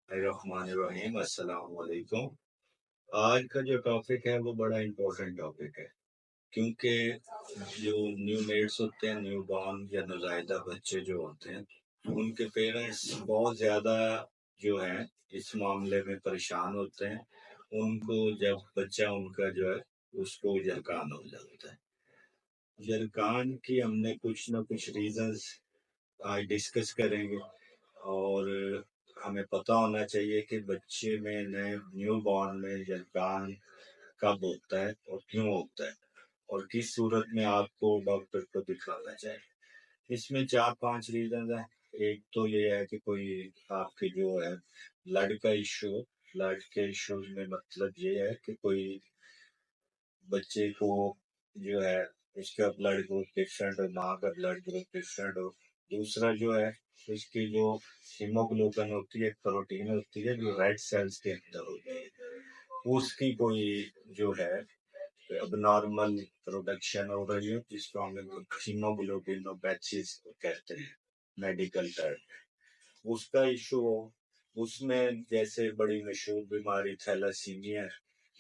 الرحمن الرحیم، السلام علیکم۔ آج کا جو ٹاپک ہے وہ بڑا امپورٹنٹ ٹاپک ہے، کیونکہ جو نیو میڈس ہوتے ہیں، نیو بورن یا نوزائیدہ بچے جو ہوتے ہیں، ان کے پیرنٹس بہت زیادہ جو ہے اس معاملے میں پریشان ہوتے ہیں۔ ان کو جب بچہ ان کا جو ہے اس کو یرکان ہو جاتا ہے۔ یرکان کی ہم نے کچھ نہ کچھ ریزنز آج ڈسکس کریں گے، اور ہمیں پتہ ہونا چاہیے کہ بچے میں نئے نیو بورن میں یلکان کب ہوتا ہے اور کیوں ہوتا ہے، اور کس صورت میں آپ کو ڈاکٹر کو دکھانا چاہیے۔ اس میں 4-5 ریزنز ہیں۔ ایک تو یہ ہے کہ کوئی آپ کے جو ہے بلڈ کا ایشو، بلڈ کے ایشوز میں مطلب یہ ہے کہ کوئی بچے کو جو ہے اس کا بلڈ گروپ ڈفرینٹ ہو، ماں کا بلڈ گروپ ڈفرینٹ ہو۔ دوسرا جو ہے اس کی جو ہیموگلوبن ہوتی ہے، پروٹین ہوتی ہے جو ریڈ سیلز کے اندر ہوتی ہے، اس کی کوئی جو ہے اب نارمل پروڈکشن ہو رہی ہے، جس کو ہم ہیموگلوبینوپیتھیز کہتے ہیں میڈیکل ٹرم۔ اس کا ایشو ہو، اس میں جیسے بڑی مشہور بیماری تھیلاسیمیا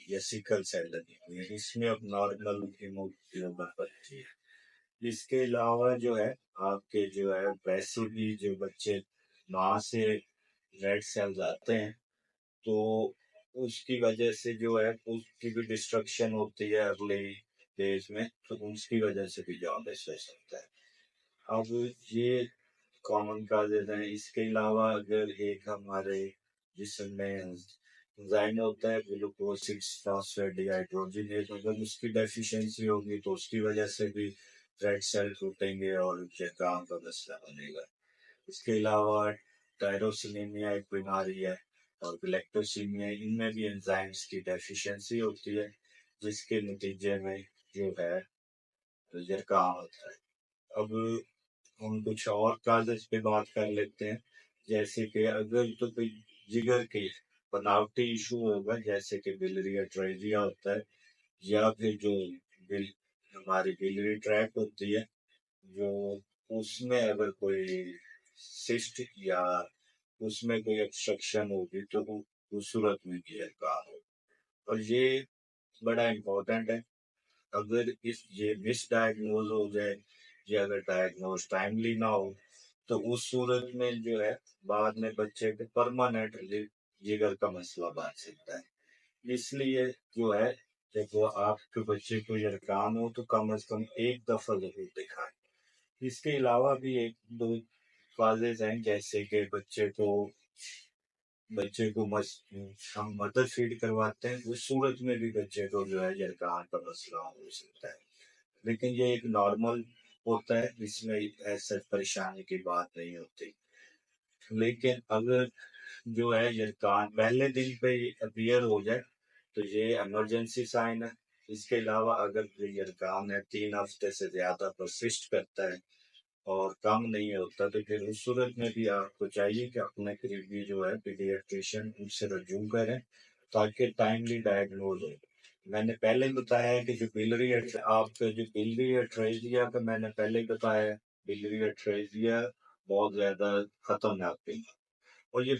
یا سیکل سیل انیمیا، اس میں اب نارمل ہیموگلوبن بنتی ہے۔ اس کے علاوہ جو ہے آپ کے جو ہے ویسے بھی جو بچے ماں سے ریڈ سیلز آتے ہیں تو اس کی وجہ سے جو ہے اس کی بھی ڈسٹرکشن ہوتی ہے ارلی ڈیز میں، تو اس کی وجہ سے بھی جانڈس ہو سکتا ہے۔ اب یہ کامن کازز ہیں۔ اس کے علاوہ اگر ایک ہمارے جسم میں انزائم ہوتا ہے گلوکوز 6 فاسفیٹ ڈی ہائیڈروجینیز، اگر اس کی ڈیفیشنسی ہوگی تو اس کی وجہ سے بھی ریڈ سیل ٹوٹیں گے اور زکام کا مسئلہ بنے گا۔ اس کے علاوہ ٹائروسینیمیا ایک بیماری ہے، اور گلیکٹوسیمیا، ان میں بھی انزائمز کی ڈیفیشنسی ہوتی ہے، جس کے نتیجے میں جو ہے زکام ہوتا ہے۔ اب ہم کچھ اور کازز پہ بات کر لیتے ہیں، جیسے کہ اگر تو کوئی جگر کے بناوٹی ایشو ہوگا، جیسے کہ بلری اٹریزیا ہوتا ہے، یا پھر جو ہماری بلری ٹریک ہوتی ہے، جو اس میں اگر کوئی سسٹ یا اس میں کوئی obstruction ہوگی تو وہ اس صورت میں بھی کار ہو۔ اور یہ بڑا امپورٹنٹ ہے۔ اگر یہ مس ڈائگنوز ہو جائے یا اگر ڈائگنوز ٹائملی نہ ہو تو اس صورت میں جو ہے بعد میں بچے کے پرماننٹلی جگر کا مسئلہ بن سکتا ہے۔ اس لیے جو ہے جب وہ آپ کے بچے کو یرکان ہو تو کم از کم ایک دفعہ ضرور دکھائیں۔ اس کے علاوہ بھی ایک دو کازز ہیں، جیسے کہ بچے کو ہم مدر فیڈ کرواتے ہیں، اس صورت میں بھی بچے کو جو ہے یرکان کا مسئلہ ہو سکتا ہے، لیکن یہ ایک نارمل ہوتا ہے، اس میں ایسا پریشانی کی بات نہیں ہوتی۔ لیکن اگر جو ہے یرکان پہلے دن پہ اپیئر ہو جائے تو یہ ایمرجنسی سائن ہے۔ اس کے علاوہ اگر یرکان ہے 3 ہفتے سے زیادہ پرسسٹ کرتا ہے اور کم نہیں ہوتا تو پھر اس صورت میں بھی آپ کو چاہیے کہ اپنے قریبی جو ہے پیڈیاٹریشین ان سے رجوع کریں تاکہ ٹائملی ڈائگنوز ہو۔ میں نے پہلے بتایا ہے کہ جو بلری اٹریزیا کا میں نے پہلے بتایا، بلری اٹریزیا بہت زیادہ خطرناک بیماری، اور یہ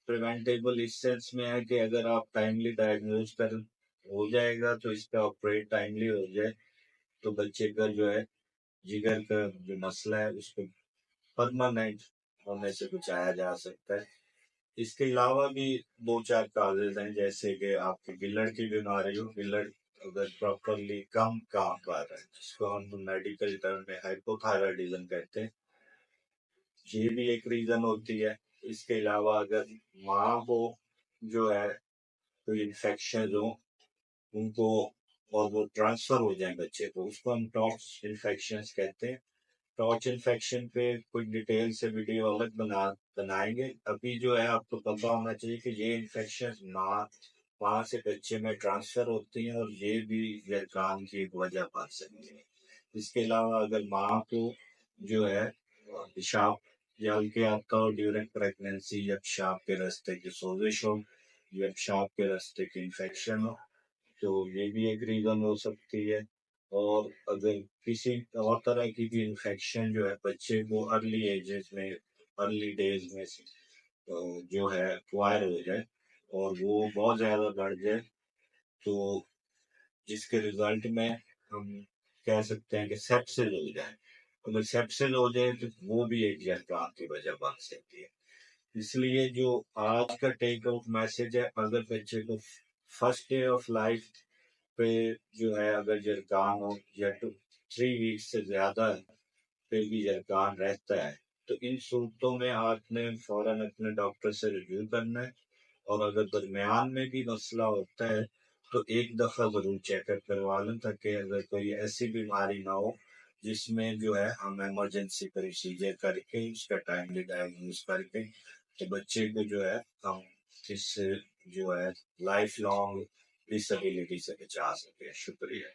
پریونٹیبل اس سینس میں ہے کہ اگر آپ ٹائملی ڈائگنوز ہو جائے گا تو اس کا آپریٹ ٹائملی ہو جائے تو بچے کا جو ہے جگر کا جو مسئلہ ہے اس کو پرماننٹ ہونے سے بچایا جا سکتا ہے۔ اس کے علاوہ بھی 2-4 کازز ہیں، جیسے کہ آپ کی گلڑ کی بیماری ہو، گلڑ اگر پراپرلی کم کام کر رہا ہے، جس کو ہم میڈیکل ٹرم میں ہائپوتھائرائڈزم کہتے ہیں، یہ بھی ایک ریزن ہوتی ہے۔ اس کے علاوہ اگر ماں کو جو ہے کوئی انفیکشن ہو ان کو اور وہ ٹرانسفر ہو جائیں بچے کو، اس کو ہم ٹاچ انفیکشن کہتے ہیں۔ ٹاچ انفیکشن پہ کوئی ڈیٹیل سے ویڈیو الگ بنائیں گے۔ ابھی جو ہے آپ کو پتہ ہونا چاہیے کہ یہ انفیکشن ماں سے بچے میں ٹرانسفر ہوتی ہیں، اور یہ بھی یرکان کی ایک وجہ بن سکتی ہے۔ اس کے علاوہ اگر ماں کو جو ہے پیشاب جل کے آتا ہو ڈیورنگ پریگنینسی، یا پیشاب کے راستے کی سوزش ہو، یا پیشاب کے راستے کی انفیکشن ہو، تو یہ بھی ایک ریزن ہو سکتی ہے۔ اور اگر کسی اور طرح کی بھی انفیکشن جو ہے بچے کو ارلی ڈیز میں جو ہے ایکوائر ہو جائے اور وہ بہت زیادہ بڑھ جائے، تو جس کے ریزلٹ میں ہم کہہ سکتے ہیں کہ سیپسس ہو جائے. اگر سیپسس ہو جائے تو وہ بھی ایک زکام کی وجہ بن سکتی ہے. اس لیے جو آج کا ٹیک آؤٹ میسج ہے، اگر بچے کو فرسٹ ڈے آف لائف پہ جو ہے اگر زکام ہو یا 3 ویک سے زیادہ پہ بھی زکام رہتا ہے، تو ان صورتوں میں آپ نے فوراً اپنے ڈاکٹر سے ریویو کرنا ہے. اور اگر درمیان میں بھی مسئلہ ہوتا ہے تو ایک دفعہ ضرور چیک اپ کروا لیں، تاکہ اگر کوئی ایسی بیماری نہ ہو جس میں جو ہے ہم ایمرجنسی پروسیجر کر کے اس کا ٹائملی ڈائگنوز کر کے تو بچے کو جو ہے ہم اس سے جو ہے لائف لانگ ڈسیبلٹی سے بچا سکے. شکریہ.